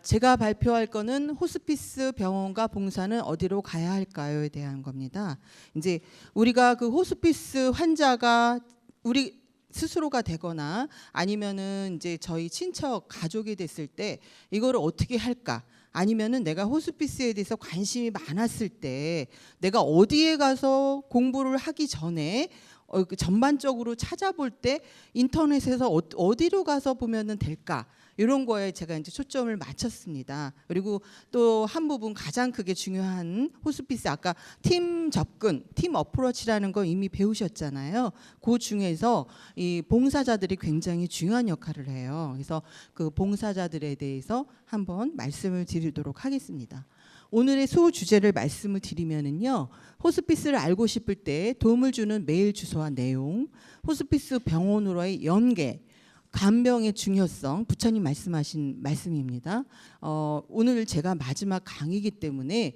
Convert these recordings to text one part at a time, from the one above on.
제가 발표할 거는 호스피스 병원과 봉사는 어디로 가야 할까요에 대한 겁니다. 이제 우리가 그 호스피스 환자가 우리 스스로가 되거나 아니면은 이제 저희 친척 가족이 됐을 때 이거를 어떻게 할까? 아니면은 내가 호스피스에 대해서 관심이 많았을 때 내가 어디에 가서 공부를 하기 전에 그 전반적으로 찾아볼 때 인터넷에서 어디로 가서 보면은 될까? 이런 거에 제가 이제 초점을 맞췄습니다. 그리고 또 한 부분 가장 크게 중요한 호스피스 아까 팀 접근, 팀 어프로치라는 거 이미 배우셨잖아요. 그 중에서 이 봉사자들이 굉장히 중요한 역할을 해요. 그래서 그 봉사자들에 대해서 한번 말씀을 드리도록 하겠습니다. 오늘의 소 주제를 말씀을 드리면은요, 호스피스를 알고 싶을 때 도움을 주는 메일 주소와 내용, 호스피스 병원으로의 연계, 간병의 중요성, 부처님 말씀하신 말씀입니다. 오늘 제가 마지막 강의이기 때문에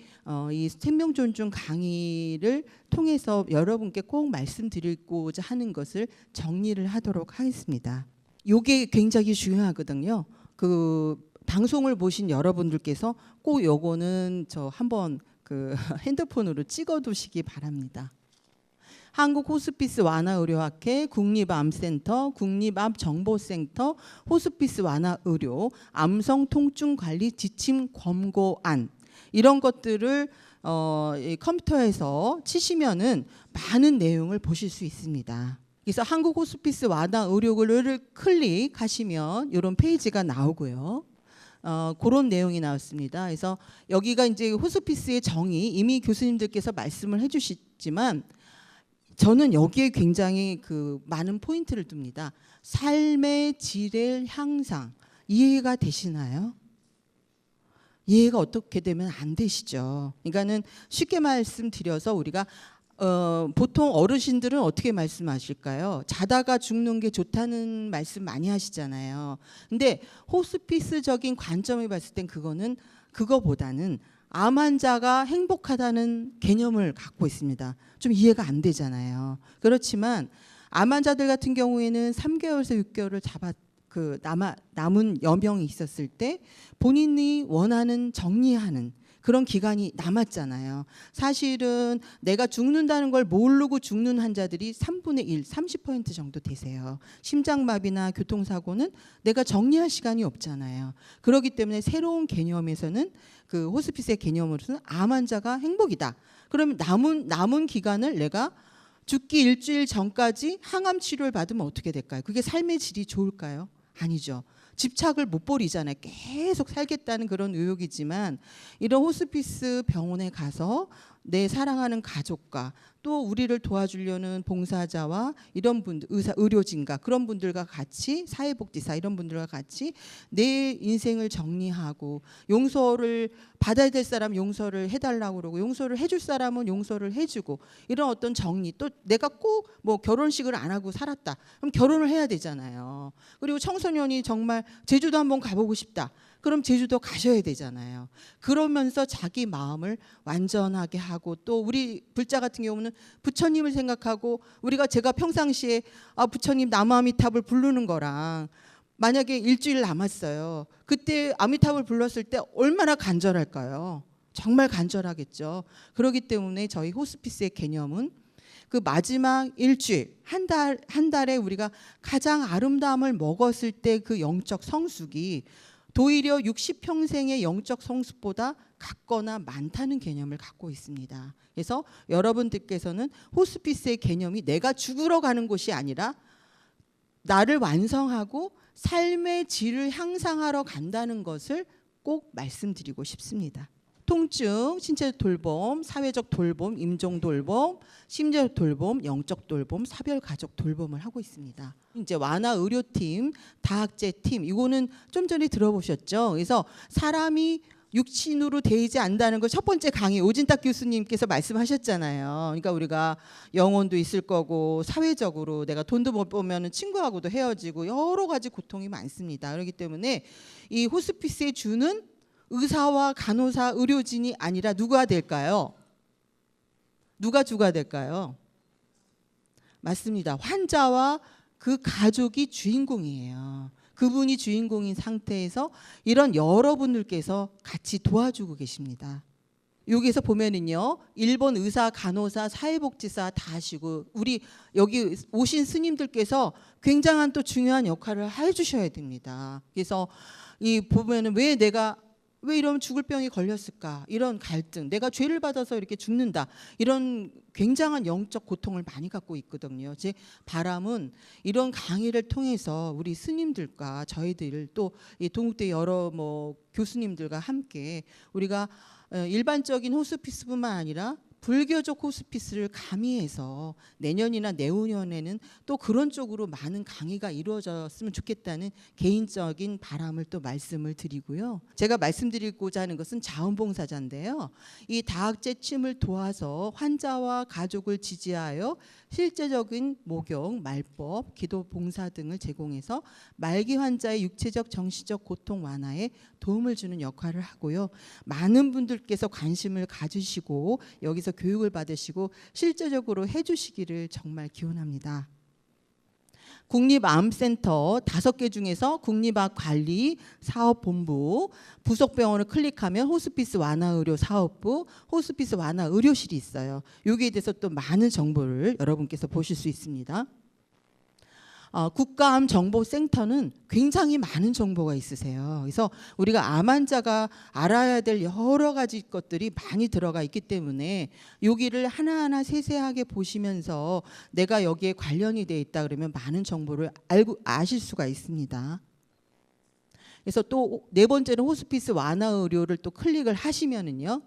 이 생명존중 강의를 통해서 여러분께 꼭 말씀드리고자 하는 것을 정리를 하도록 하겠습니다. 이게 굉장히 중요하거든요. 그 방송을 보신 여러분들께서 꼭 요거는 저 한번 그 핸드폰으로 찍어두시기 바랍니다. 한국호스피스 완화의료학회, 국립암센터, 국립암정보센터, 호스피스 완화의료, 암성통증관리 지침 권고안 이런 것들을 컴퓨터에서 치시면은 많은 내용을 보실 수 있습니다. 그래서 한국호스피스 완화의료를 클릭하시면 이런 페이지가 나오고요. 그런 내용이 나왔습니다. 그래서 여기가 이제 호스피스의 정의 이미 교수님들께서 말씀을 해주시지만 저는 여기에 굉장히 그 많은 포인트를 둡니다. 삶의 질의 향상 이해가 되시나요? 이해가 어떻게 되면 안 되시죠. 그러니까는 쉽게 말씀드려서 우리가 보통 어르신들은 어떻게 말씀하실까요? 자다가 죽는 게 좋다는 말씀 많이 하시잖아요. 근데 호스피스적인 관점을 봤을 땐 그거보다는 암 환자가 행복하다는 개념을 갖고 있습니다. 좀 이해가 안 되잖아요. 그렇지만 암 환자들 같은 경우에는 3개월에서 6개월을 남은 여명이 있었을 때 본인이 원하는 정리하는 그런 기간이 남았잖아요. 사실은 내가 죽는다는 걸 모르고 죽는 환자들이 3분의 1, 30% 정도 되세요. 심장마비나 교통사고는 내가 정리할 시간이 없잖아요. 그렇기 때문에 새로운 개념에서는 그 호스피스의 개념으로서는 암 환자가 행복이다. 그러면 남은 기간을 내가 죽기 일주일 전까지 항암 치료를 받으면 어떻게 될까요? 그게 삶의 질이 좋을까요? 아니죠. 집착을 못 버리잖아요. 계속 살겠다는 그런 의욕이지만 이런 호스피스 병원에 가서 내 사랑하는 가족과 또 우리를 도와주려는 봉사자와 이런 분들, 의료진과 그런 분들과 같이 사회복지사 이런 분들과 같이 내 인생을 정리하고 용서를 받아야 될 사람 용서를 해달라고 그러고 용서를 해줄 사람은 용서를 해주고 이런 어떤 정리 또 내가 꼭 뭐 결혼식을 안 하고 살았다 그럼 결혼을 해야 되잖아요. 그리고 청소년이 정말 제주도 한번 가보고 싶다. 그럼 제주도 가셔야 되잖아요. 그러면서 자기 마음을 완전하게 하고 또 우리 불자 같은 경우는 부처님을 생각하고 제가 평상시에 부처님 나무아미탑을 부르는 거랑 만약에 일주일 남았어요. 그때 아미탑을 불렀을 때 얼마나 간절할까요? 정말 간절하겠죠. 그렇기 때문에 저희 호스피스의 개념은 그 마지막 일주일 한 달에 우리가 가장 아름다움을 먹었을 때 그 영적 성숙이 도리어 60평생의 영적 성숙보다 같거나 많다는 개념을 갖고 있습니다. 그래서 여러분들께서는 호스피스의 개념이 내가 죽으러 가는 곳이 아니라 나를 완성하고 삶의 질을 향상하러 간다는 것을 꼭 말씀드리고 싶습니다. 통증, 신체 돌봄, 사회적 돌봄, 임종 돌봄, 심리적 돌봄, 영적 돌봄, 사별 가족 돌봄을 하고 있습니다. 이제 완화 의료팀, 다학제 팀 이거는 좀 전에 들어보셨죠? 그래서 사람이 육신으로 되지 않는다는 걸 첫 번째 강의 오진탁 교수님께서 말씀하셨잖아요. 그러니까 우리가 영혼도 있을 거고 사회적으로 내가 돈도 못 벌면 친구하고도 헤어지고 여러 가지 고통이 많습니다. 그렇기 때문에 이 호스피스에 주는 의사와 간호사, 의료진이 아니라 누가 될까요? 누가 주가 될까요? 맞습니다. 환자와 그 가족이 주인공이에요. 그분이 주인공인 상태에서 이런 여러분들께서 같이 도와주고 계십니다. 여기서 보면은요, 일본 의사, 간호사, 사회복지사 다 하시고 우리 여기 오신 스님들께서 굉장한 또 중요한 역할을 해주셔야 됩니다. 그래서 이 보면은 왜 이러면 죽을 병이 걸렸을까? 이런 갈등, 내가 죄를 받아서 이렇게 죽는다. 이런 굉장한 영적 고통을 많이 갖고 있거든요. 제 바람은 이런 강의를 통해서 우리 스님들과 저희들 또 이 동국대 여러 교수님들과 함께 우리가 일반적인 호스피스뿐만 아니라 불교적 호스피스를 가미해서 내년이나 내후년에는 또 그런 쪽으로 많은 강의가 이루어졌으면 좋겠다는 개인적인 바람을 또 말씀을 드리고요. 제가 말씀드리고자 하는 것은 자원봉사자인데요. 이 다학제침을 도와서 환자와 가족을 지지하여 실제적인 목욕, 말법, 기도 봉사 등을 제공해서 말기 환자의 육체적, 정신적 고통 완화에 도움을 주는 역할을 하고요. 많은 분들께서 관심을 가지시고 여기서 교육을 받으시고 실제적으로 해주시기를 정말 기원합니다. 국립암센터 5개 중에서 국립암관리사업본부 부속병원을 클릭하면 호스피스 완화의료 사업부, 호스피스 완화의료실이 있어요. 여기에 대해서 또 많은 정보를 여러분께서 보실 수 있습니다. 국가암정보센터는 굉장히 많은 정보가 있으세요. 그래서 우리가 암 환자가 알아야 될 여러 가지 것들이 많이 들어가 있기 때문에 여기를 하나하나 세세하게 보시면서 내가 여기에 관련이 돼 있다 그러면 많은 정보를 아실 수가 있습니다. 그래서 또 4번째는 호스피스 완화 의료를 또 클릭을 하시면은요.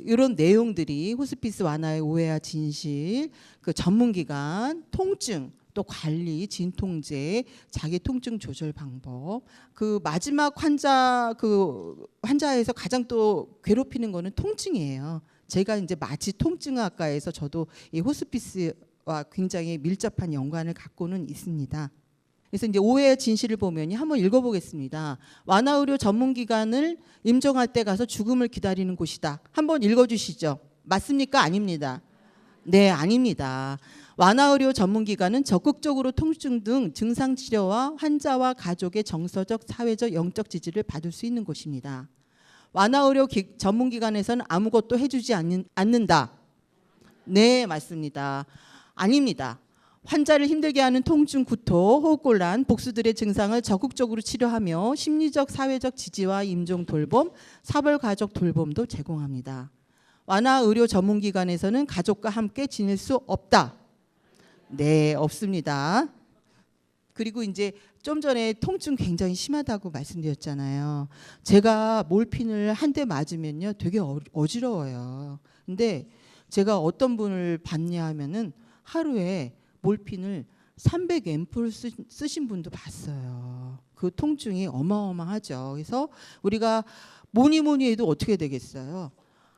이런 내용들이 호스피스 완화의 오해와 진실, 전문기관, 통증, 또 관리, 진통제, 자기 통증 조절 방법. 마지막 환자에서 가장 또 괴롭히는 거는 통증이에요. 제가 이제 마취 통증학과에서 저도 이 호스피스와 굉장히 밀접한 연관을 갖고는 있습니다. 그래서 이제 오해의 진실을 보면 한번 읽어보겠습니다. 완화의료 전문기관을 임종할 때 가서 죽음을 기다리는 곳이다. 한번 읽어주시죠. 맞습니까? 아닙니다. 네, 아닙니다. 완화의료 전문기관은 적극적으로 통증 등 증상 치료와 환자와 가족의 정서적, 사회적, 영적 지지를 받을 수 있는 곳입니다. 완화의료 전문기관에서는 아무것도 해주지 않는다. 네, 맞습니다. 아닙니다. 환자를 힘들게 하는 통증, 구토, 호흡곤란, 복수들의 증상을 적극적으로 치료하며 심리적, 사회적 지지와 임종 돌봄, 사벌 가족 돌봄도 제공합니다. 완화 의료 전문기관에서는 가족과 함께 지낼 수 없다. 네, 없습니다. 그리고 이제 좀 전에 통증 굉장히 심하다고 말씀드렸잖아요. 제가 몰핀을 한 대 맞으면요, 되게 어지러워요. 근데 제가 어떤 분을 봤냐 하면은 하루에 몰핀을 300앰플 쓰신 분도 봤어요. 그 통증이 어마어마하죠. 그래서 우리가 뭐니 해도 어떻게 되겠어요?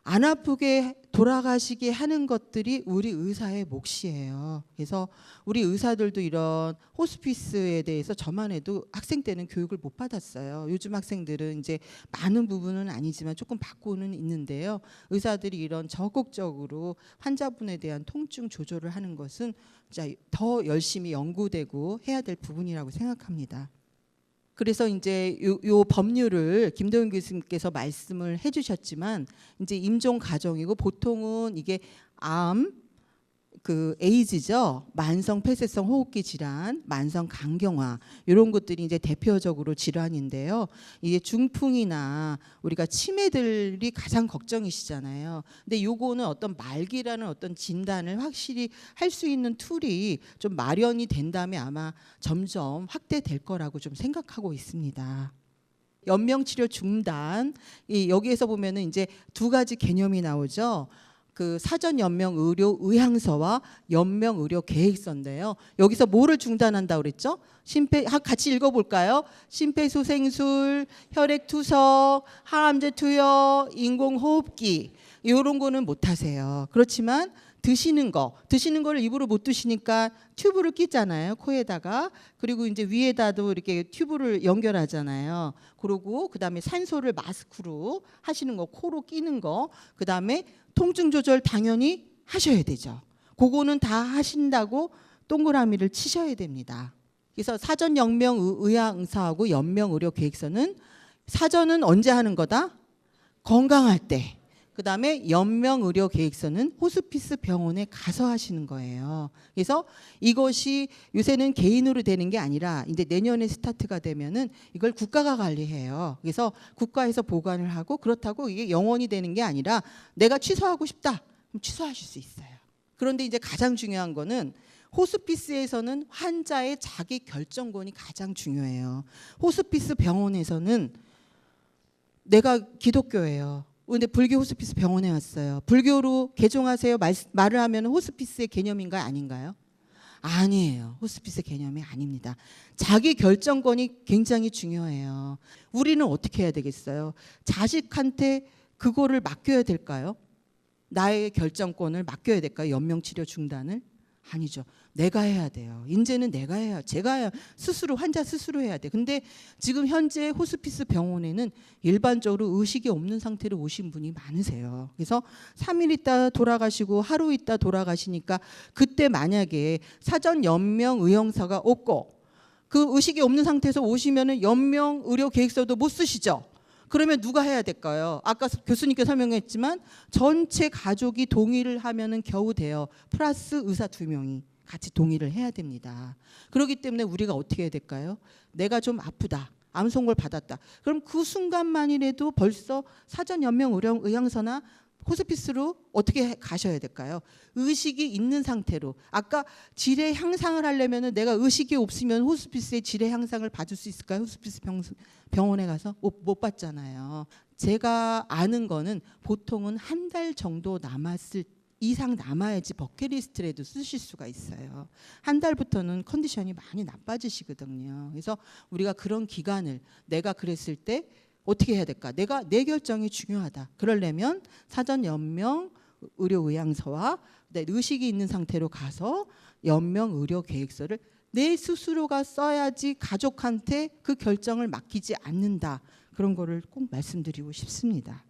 안 아프게 돌아가시게 하는 것들이 우리 의사의 몫이에요. 그래서 우리 의사들도 이런 호스피스에 대해서 저만 해도 학생 때는 교육을 못 받았어요. 요즘 학생들은 이제 많은 부분은 아니지만 조금 받고는 있는데요. 의사들이 이런 적극적으로 환자분에 대한 통증 조절을 하는 것은 진짜 더 열심히 연구되고 해야 될 부분이라고 생각합니다. 그래서 이제 요 법률을 김도윤 교수님께서 말씀을 해주셨지만 이제 임종 과정이고 보통은 이게 에이즈죠. 만성 폐쇄성 호흡기 질환, 만성 간경화 이런 것들이 이제 대표적으로 질환인데요. 이게 중풍이나 우리가 치매들이 가장 걱정이시잖아요. 근데 요거는 어떤 말기라는 어떤 진단을 확실히 할 수 있는 툴이 좀 마련이 된다면 아마 점점 확대될 거라고 좀 생각하고 있습니다. 연명치료 중단, 여기에서 보면은 이제 2가지 개념이 나오죠. 사전 연명 의료 의향서와 연명 의료 계획서인데요. 여기서 뭐를 중단한다고 그랬죠? 같이 읽어볼까요? 심폐소생술, 혈액투석, 항암제 투여, 인공호흡기 이런 거는 못 하세요. 그렇지만 드시는 거를 입으로 못 드시니까 튜브를 끼잖아요. 코에다가. 그리고 이제 위에다도 이렇게 튜브를 연결하잖아요. 그리고 그다음에 산소를 마스크로 하시는 거, 코로 끼는 거. 그다음에 통증 조절 당연히 하셔야 되죠. 그거는 다 하신다고 동그라미를 치셔야 됩니다. 그래서 사전 연명 의향서하고 연명 의료 계획서는 사전은 언제 하는 거다? 건강할 때. 그다음에 연명 의료 계획서는 호스피스 병원에 가서 하시는 거예요. 그래서 이것이 요새는 개인으로 되는 게 아니라 이제 내년에 스타트가 되면은 이걸 국가가 관리해요. 그래서 국가에서 보관을 하고, 그렇다고 이게 영원히 되는 게 아니라 내가 취소하고 싶다. 그럼 취소하실 수 있어요. 그런데 이제 가장 중요한 거는 호스피스에서는 환자의 자기 결정권이 가장 중요해요. 호스피스 병원에서는 내가 기독교예요. 근데 불교 호스피스 병원에 왔어요. 불교로 개종하세요 말을 하면 호스피스의 개념인가요? 아닌가요? 아니에요. 호스피스 개념이 아닙니다. 자기 결정권이 굉장히 중요해요. 우리는 어떻게 해야 되겠어요? 자식한테 그거를 맡겨야 될까요? 나의 결정권을 맡겨야 될까요? 연명치료 중단을? 아니죠. 내가 해야 돼요. 이제는 내가 해야, 제가 스스로, 환자 스스로 해야 돼. 근데 지금 현재 호스피스 병원에는 일반적으로 의식이 없는 상태로 오신 분이 많으세요. 그래서 3일 있다 돌아가시고 하루 있다 돌아가시니까, 그때 만약에 사전 연명 의형서가 없고 그 의식이 없는 상태에서 오시면은 연명 의료 계획서도 못 쓰시죠. 그러면 누가 해야 될까요? 아까 교수님께 설명했지만 전체 가족이 동의를 하면은 겨우 돼요. 플러스 의사 2명이 같이 동의를 해야 됩니다. 그렇기 때문에 우리가 어떻게 해야 될까요? 내가 좀 아프다. 암 선고를 받았다. 그럼 그 순간만이라도 벌써 사전 연명 의향서나 호스피스로 어떻게 가셔야 될까요? 의식이 있는 상태로. 아까 질의 향상을 하려면 내가 의식이 없으면 호스피스의 질의 향상을 받을 수 있을까요? 호스피스 병원에 가서 못 받잖아요. 제가 아는 거는 보통은 한 달 정도 이상 남아야지 버킷리스트라도 쓰실 수가 있어요. 한 달부터는 컨디션이 많이 나빠지시거든요. 그래서 우리가 그런 기간을, 내가 그랬을 때 어떻게 해야 될까? 내 결정이 중요하다. 그러려면 사전 연명 의료 의향서와 의식이 있는 상태로 가서 연명 의료 계획서를 내 스스로가 써야지 가족한테 그 결정을 맡기지 않는다. 그런 거를 꼭 말씀드리고 싶습니다.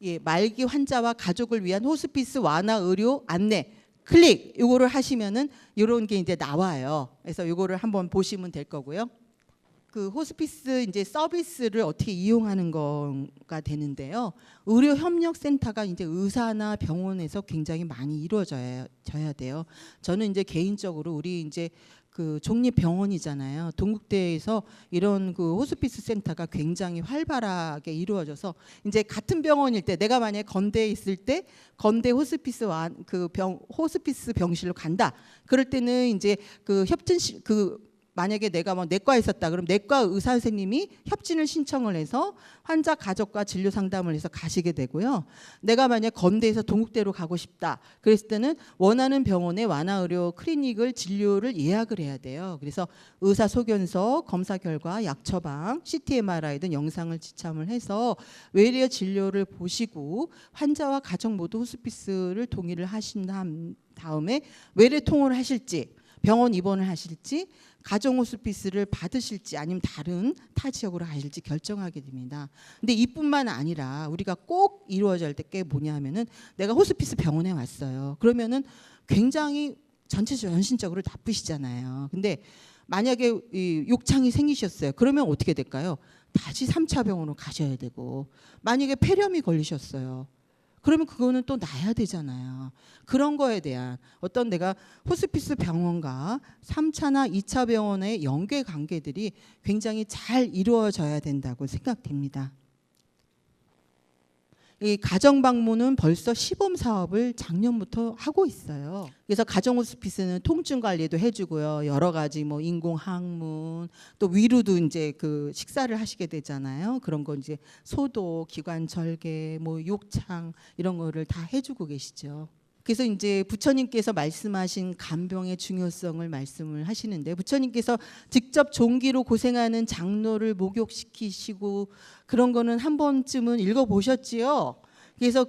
예, 말기 환자와 가족을 위한 호스피스 완화 의료 안내 클릭, 요거를 하시면은 이런 게 이제 나와요. 그래서 요거를 한번 보시면 될 거고요. 그 호스피스 이제 서비스를 어떻게 이용하는 거가 되는데요. 의료 협력 센터가 이제 의사나 병원에서 굉장히 많이 이루어져야 돼요. 저는 이제 개인적으로 우리 이제 그 종립병원이잖아요. 동국대에서 이런 그 호스피스 센터가 굉장히 활발하게 이루어져서, 이제 같은 병원일 때, 내가 만약에 건대에 있을 때 건대 호스피스 호스피스 병실로 간다. 그럴 때는 이제 그 협진실 만약에 내가 뭐 내과에 있었다. 그럼 내과 의사 선생님이 협진을 신청을 해서 환자 가족과 진료 상담을 해서 가시게 되고요. 내가 만약에 건대에서 동국대로 가고 싶다. 그랬을 때는 원하는 병원의 완화의료 클리닉을 진료를 예약을 해야 돼요. 그래서 의사 소견서, 검사 결과, 약 처방, CT, MRI 등 영상을 지참을 해서 외래 진료를 보시고 환자와 가족 모두 호스피스를 동의를 하신 다음에 외래 통원을 하실지, 병원 입원을 하실지, 가정 호스피스를 받으실지, 아니면 다른 타 지역으로 가실지 결정하게 됩니다. 근데 이뿐만 아니라 우리가 꼭 이루어져야 할 게 뭐냐면은, 내가 호스피스 병원에 왔어요. 그러면은 굉장히 전신적으로 나쁘시잖아요. 근데 만약에 이 욕창이 생기셨어요. 그러면 어떻게 될까요? 다시 3차 병원으로 가셔야 되고, 만약에 폐렴이 걸리셨어요. 그러면 그거는 또 나야 되잖아요. 그런 거에 대한 어떤 내가 호스피스 병원과 3차나 2차 병원의 연계 관계들이 굉장히 잘 이루어져야 된다고 생각됩니다. 이 가정 방문은 벌써 시범 사업을 작년부터 하고 있어요. 그래서 가정 호스피스는 통증 관리도 해주고요. 여러 가지 뭐 인공 항문, 또 위로도 이제 그 식사를 하시게 되잖아요. 그런 거 이제 소독, 기관 절개, 뭐 욕창 이런 거를 다 해주고 계시죠. 그래서 이제 부처님께서 말씀하신 간병의 중요성을 말씀을 하시는데, 부처님께서 직접 종기로 고생하는 장로를 목욕시키시고 그런 거는 한 번쯤은 읽어보셨지요. 그래서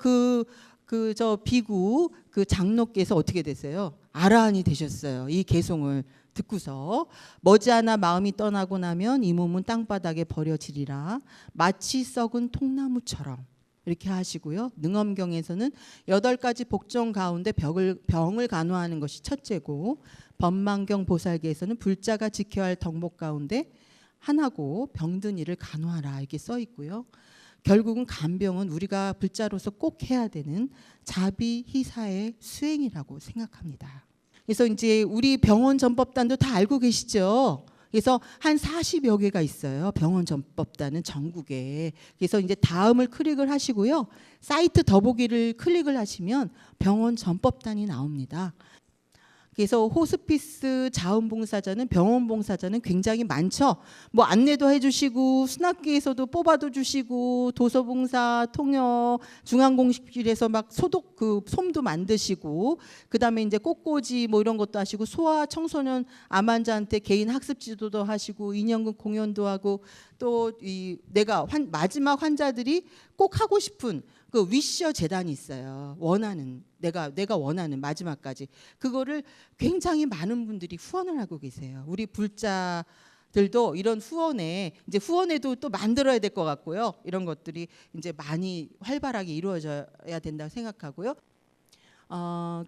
저 비구 그 장로께서 어떻게 되세요? 아라한이 되셨어요. 이 개송을 듣고서 머지않아 마음이 떠나고 나면 이 몸은 땅바닥에 버려지리라. 마치 썩은 통나무처럼. 이렇게 하시고요. 능엄경에서는 8가지 복종 가운데 병을 간호하는 것이 첫째고, 법망경 보살계에서는 불자가 지켜야 할 덕목 가운데 하나고 병든 이를 간호하라 이렇게 써 있고요. 결국은 간병은 우리가 불자로서 꼭 해야 되는 자비희사의 수행이라고 생각합니다. 그래서 이제 우리 병원 전법단도 다 알고 계시죠? 그래서 한 40여 개가 있어요. 병원 전법단은 전국에. 그래서 이제 다음을 클릭을 하시고요. 사이트 더보기를 클릭을 하시면 병원 전법단이 나옵니다. 그래서 호스피스 자원봉사자는, 병원 봉사자는 굉장히 많죠. 뭐 안내도 해주시고 수납기에서도 뽑아도 주시고, 도서봉사, 통역, 중앙공식실에서 막 소독 그 솜도 만드시고, 그다음에 이제 꽃꽂이 뭐 이런 것도 하시고, 소아 청소년 암 환자한테 개인 학습 지도도 하시고, 인형극 공연도 하고, 또 이 내가 마지막 환자들이 꼭 하고 싶은 그 위셔 재단이 있어요. 원하는 내가 원하는 마지막까지 그거를 굉장히 많은 분들이 후원을 하고 계세요. 우리 불자들도 이런 이제 후원에도 또 만들어야 될 것 같고요. 이런 것들이 이제 많이 활발하게 이루어져야 된다고 생각하고요.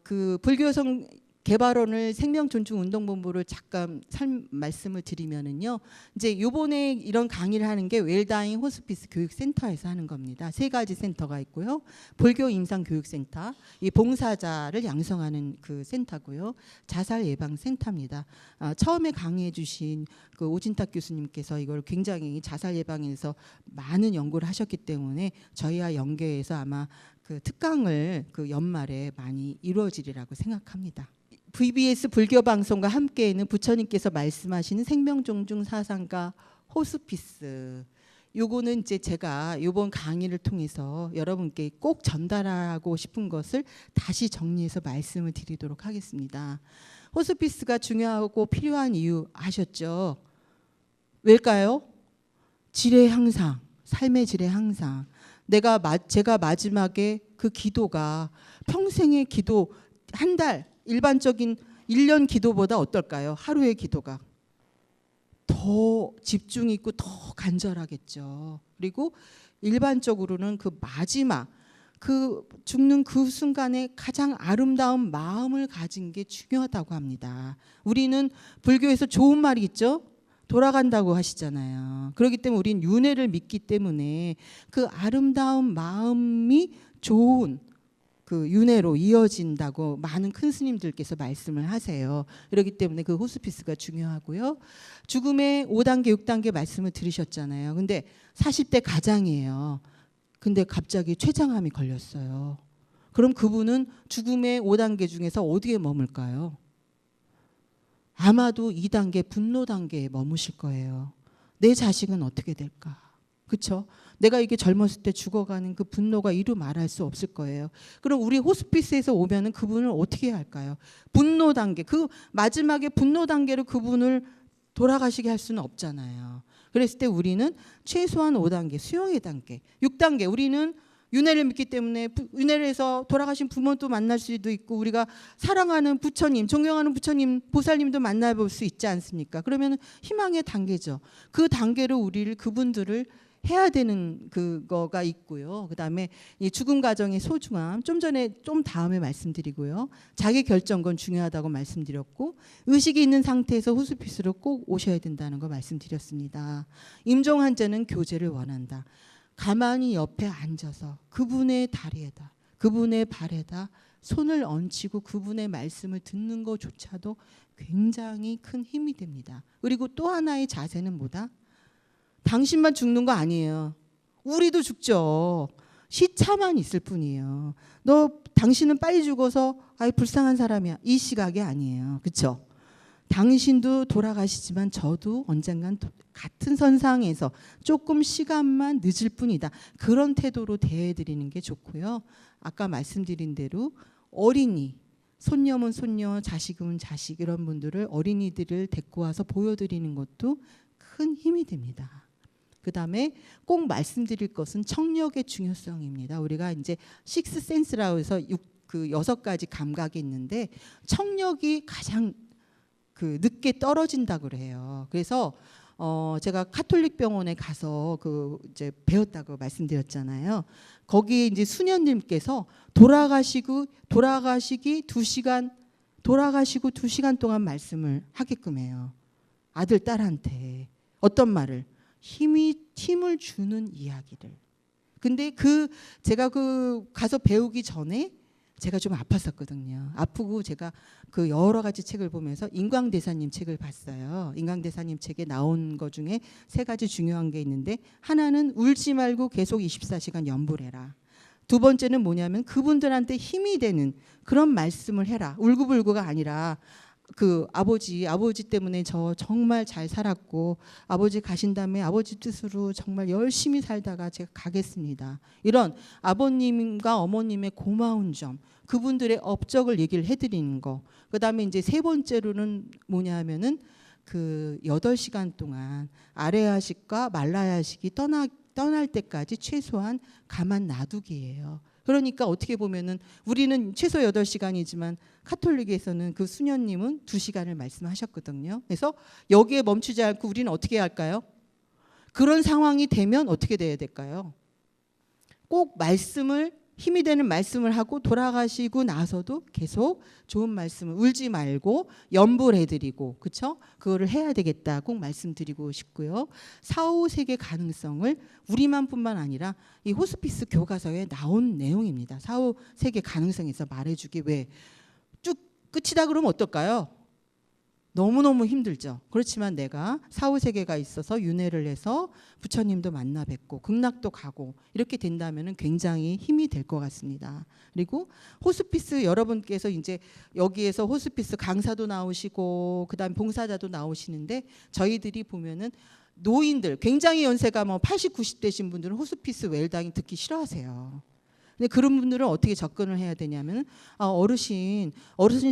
그 불교성 개발원을 생명존중운동본부를 잠깐 말씀을 드리면은요, 이제 요번에 이런 강의를 하는 게 웰다잉 호스피스 교육센터에서 하는 겁니다. 3가지 센터가 있고요. 불교 임상교육센터, 이 봉사자를 양성하는 그 센터고요. 자살 예방 센터입니다. 처음에 강의해 주신 그 오진탁 교수님께서 이걸 굉장히 자살 예방에서 많은 연구를 하셨기 때문에 저희와 연계해서 아마 그 특강을 그 연말에 많이 이루어지리라고 생각합니다. VBS 불교방송과 함께있는 부처님께서 말씀하시는 생명존중 사상과 호스피스, 요거는 이제 제가 이번 강의를 통해서 여러분께 꼭 전달하고 싶은 것을 다시 정리해서 말씀을 드리도록 하겠습니다. 호스피스가 중요하고 필요한 이유 아셨죠? 왜일까요? 질의 향상, 삶의 질의 향상. 제가 마지막에 그 기도가 평생의 기도, 한 달 일반적인 1년 기도보다 어떨까요? 하루의 기도가 더 집중 있고 더 간절하겠죠. 그리고 일반적으로는 그 마지막 그 죽는 그 순간에 가장 아름다운 마음을 가진 게 중요하다고 합니다. 우리는 불교에서 좋은 말이 있죠. 돌아간다고 하시잖아요. 그렇기 때문에 우리는 윤회를 믿기 때문에 그 아름다운 마음이 좋은 그 윤회로 이어진다고 많은 큰 스님들께서 말씀을 하세요. 그렇기 때문에 그 호스피스가 중요하고요. 죽음의 5단계, 6단계 말씀을 들으셨잖아요. 근데 40대 가장이에요. 근데 갑자기 췌장암이 걸렸어요. 그럼 그분은 죽음의 5단계 중에서 어디에 머물까요? 아마도 2단계 분노 단계에 머무실 거예요. 내 자식은 어떻게 될까? 그렇죠? 내가 이게 젊었을 때 죽어가는 그 분노가 이루 말할 수 없을 거예요. 그럼 우리 호스피스에서 오면은 그분을 어떻게 해야 할까요? 분노 단계, 그 마지막에 분노 단계로 그분을 돌아가시게 할 수는 없잖아요. 그랬을 때 우리는 최소한 5단계, 수용의 단계, 6단계, 우리는 윤회를 믿기 때문에 윤회를 해서 돌아가신 부모도 만날 수도 있고, 우리가 사랑하는 부처님, 존경하는 부처님, 보살님도 만나볼 수 있지 않습니까? 그러면 희망의 단계죠. 그 단계로 그분들을 해야 되는 그거가 있고요. 그다음에 이 죽음 과정의 소중함, 좀 다음에 말씀드리고요. 자기 결정권 중요하다고 말씀드렸고, 의식이 있는 상태에서 호스피스로 꼭 오셔야 된다는 거 말씀드렸습니다. 임종 환자는 교제를 원한다. 가만히 옆에 앉아서 그분의 다리에다, 그분의 발에다 손을 얹히고 그분의 말씀을 듣는 것조차도 굉장히 큰 힘이 됩니다. 그리고 또 하나의 자세는 뭐다? 당신만 죽는 거 아니에요. 우리도 죽죠. 시차만 있을 뿐이에요. 당신은 빨리 죽어서 아이 불쌍한 사람이야, 이 시각이 아니에요. 그렇죠? 당신도 돌아가시지만 저도 언젠간 같은 선상에서 조금 시간만 늦을 뿐이다. 그런 태도로 대해드리는 게 좋고요. 아까 말씀드린 대로 어린이, 손녀면 손녀, 자식이면 자식, 이런 분들을, 어린이들을 데리고 와서 보여드리는 것도 큰 힘이 됩니다. 그 다음에 꼭 말씀드릴 것은 청력의 중요성입니다. 우리가 이제 식스 센스라고 해서 6가지 감각이 있는데, 청력이 가장 늦게 떨어진다고 그래요. 그래서 제가 카톨릭 병원에 가서 그 이제 배웠다고 말씀드렸잖아요. 거기 이제 수녀님께서 돌아가시기 2시간 동안 말씀을 하게끔 해요. 아들 딸한테 어떤 말을 힘을 주는 이야기를. 근데 제가 가서 배우기 전에 제가 좀 아팠었거든요. 아프고 제가 그 여러 가지 책을 보면서 인광대사님 책을 봤어요. 인광대사님 책에 나온 것 중에 3가지 중요한 게 있는데, 하나는 울지 말고 계속 24시간 연불 해라. 2번째는 뭐냐면 그분들한테 힘이 되는 그런 말씀을 해라. 울고불고가 아니라 그 아버지 때문에 저 정말 잘 살았고 아버지 가신 다음에 아버지 뜻으로 정말 열심히 살다가 제가 가겠습니다. 이런 아버님과 어머님의 고마운 점, 그분들의 업적을 얘기를 해드리는 거. 그다음에 이제 3번째로는 뭐냐면은 그 8시간 동안 아레아식과 말라야식이 떠날 때까지 최소한 가만 놔두기예요. 그러니까 어떻게 보면은 우리는 최소 8시간이지만 카톨릭에서는 그 수녀님은 2시간을 말씀하셨거든요. 그래서 여기에 멈추지 않고 우리는 어떻게 할까요? 그런 상황이 되면 어떻게 돼야 될까요? 꼭 힘이 되는 말씀을 하고 돌아가시고 나서도 계속 좋은 말씀을, 울지 말고 연불해드리고, 그렇죠? 그거를 해야 되겠다 꼭 말씀드리고 싶고요. 사후 세계 가능성을 우리만뿐만 아니라 이 호스피스 교과서에 나온 내용입니다. 사후 세계 가능성에서 말해주기. 왜 쭉 끝이다 그러면 어떨까요? 너무너무 힘들죠. 그렇지만 내가 사후 세계가 있어서 윤회를 해서 부처님도 만나 뵙고 극락도 가고 이렇게 된다면 굉장히 힘이 될 것 같습니다. 그리고 호스피스 여러분께서 이제 여기에서 호스피스 강사도 나오시고 그다음 봉사자도 나오시는데, 저희들이 보면은 노인들 굉장히 연세가 뭐 80, 90대신 분들은 호스피스 웰다잉 듣기 싫어하세요. 근데 그런 분들은 어떻게 접근을 해야 되냐면, 어르신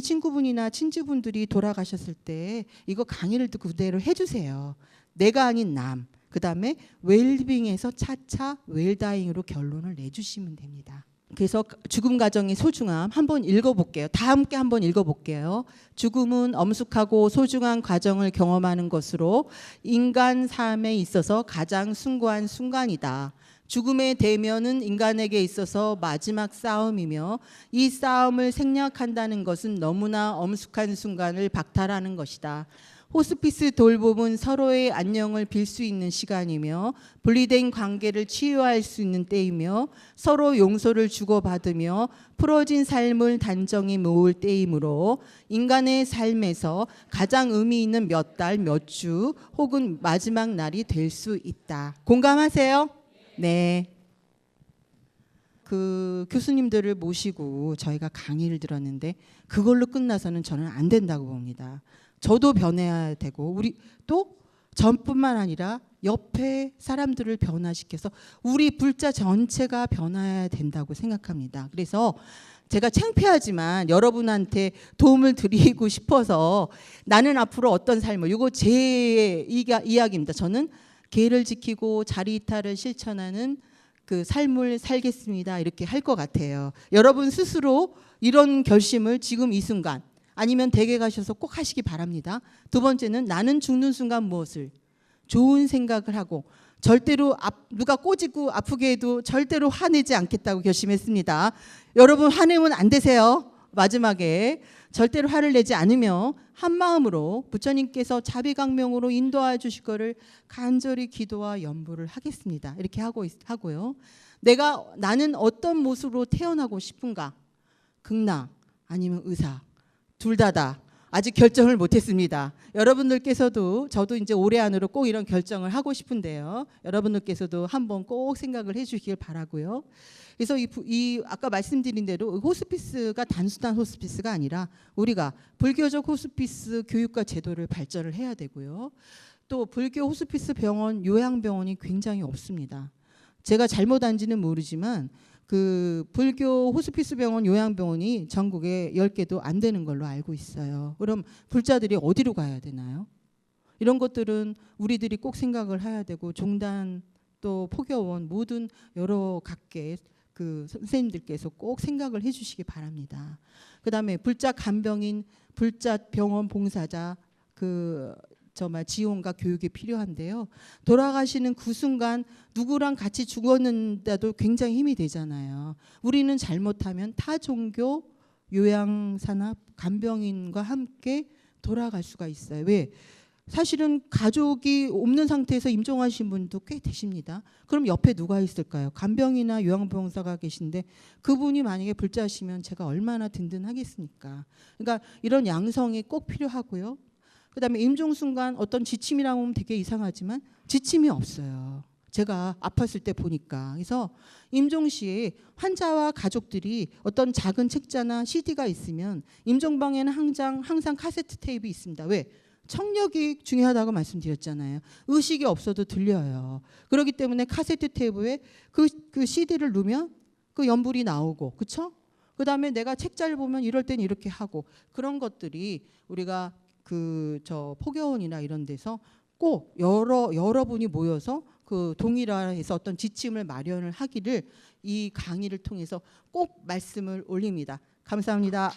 친구분이나 친지분들이 돌아가셨을 때 이거 강의를 듣고 그대로 해주세요. 내가 아닌 남. 그다음에 웰빙에서 차차 웰다잉으로 결론을 내주시면 됩니다. 그래서 죽음 과정의 소중함 한번 읽어볼게요. 다 함께 한번 읽어볼게요. 죽음은 엄숙하고 소중한 과정을 경험하는 것으로 인간 삶에 있어서 가장 숭고한 순간이다. 죽음의 대면은 인간에게 있어서 마지막 싸움이며 이 싸움을 생략한다는 것은 너무나 엄숙한 순간을 박탈하는 것이다. 호스피스 돌봄은 서로의 안녕을 빌 수 있는 시간이며 분리된 관계를 치유할 수 있는 때이며 서로 용서를 주고받으며 풀어진 삶을 단정히 모을 때이므로 인간의 삶에서 가장 의미 있는 몇 달, 몇 주 혹은 마지막 날이 될 수 있다. 공감하세요? 네. 그 교수님들을 모시고 저희가 강의를 들었는데 그걸로 끝나서는 저는 안 된다고 봅니다. 저도 변해야 되고 우리 또 전뿐만 아니라 옆에 사람들을 변화시켜서 우리 불자 전체가 변화해야 된다고 생각합니다. 그래서 제가 창피하지만 여러분한테 도움을 드리고 싶어서 나는 앞으로 어떤 삶을, 이거 제 이야기입니다. 저는 계를 지키고 자리이탈을 실천하는 그 삶을 살겠습니다. 이렇게 할 것 같아요. 여러분 스스로 이런 결심을 지금 이 순간 아니면 댁에 가셔서 꼭 하시기 바랍니다. 2번째는 나는 죽는 순간 무엇을 좋은 생각을 하고 절대로 누가 꼬집고 아프게 해도 절대로 화내지 않겠다고 결심했습니다. 여러분 화내면 안 되세요. 마지막에 절대로 화를 내지 않으며 한 마음으로 부처님께서 자비강명으로 인도해 주실 거를 간절히 기도와 연부를 하겠습니다. 이렇게 하고요. 나는 어떤 모습으로 태어나고 싶은가? 극락 아니면 의사, 둘 다다. 아직 결정을 못했습니다. 여러분들께서도 저도 이제 올해 안으로 꼭 이런 결정을 하고 싶은데요. 여러분들께서도 한번 꼭 생각을 해주시길 바라고요. 그래서 이 아까 말씀드린 대로 호스피스가 단순한 호스피스가 아니라 우리가 불교적 호스피스 교육과 제도를 발전을 해야 되고요. 또 불교 호스피스 병원, 요양병원이 굉장히 없습니다. 제가 잘못한지는 모르지만 그 불교 호스피스 병원, 요양병원이 전국에 10개도 안 되는 걸로 알고 있어요. 그럼 불자들이 어디로 가야 되나요? 이런 것들은 우리들이 꼭 생각을 해야 되고, 종단 또 포교원 모든 여러 각계 그 선생님들께서 꼭 생각을 해주시기 바랍니다. 그다음에 불자 간병인, 불자 병원 봉사자, 그 정말 지원과 교육이 필요한데요. 돌아가시는 그 순간 누구랑 같이 죽었는데도 굉장히 힘이 되잖아요. 우리는 잘못하면 타 종교, 요양산업, 간병인과 함께 돌아갈 수가 있어요. 왜? 사실은 가족이 없는 상태에서 임종하신 분도 꽤 되십니다. 그럼 옆에 누가 있을까요? 간병이나 요양병사가 계신데 그분이 만약에 불자시면 제가 얼마나 든든하겠습니까? 그러니까 이런 양성이 꼭 필요하고요. 그다음에 임종 순간 어떤 지침이라고 하면 되게 이상하지만 지침이 없어요. 제가 아팠을 때 보니까. 그래서 임종 시에 환자와 가족들이 어떤 작은 책자나 CD가 있으면 임종방에는 항상 카세트 테이프 있습니다. 왜? 청력이 중요하다고 말씀드렸잖아요. 의식이 없어도 들려요. 그렇기 때문에 카세트 테이프에 그 CD를 누면 그 연불이 나오고, 그렇죠? 그다음에 내가 책자를 보면 이럴 땐 이렇게 하고, 그런 것들이 우리가 포교원이나 이런 데서 꼭 여러분이 모여서 그 동일화해서 어떤 지침을 마련을 하기를 이 강의를 통해서 꼭 말씀을 올립니다. 감사합니다.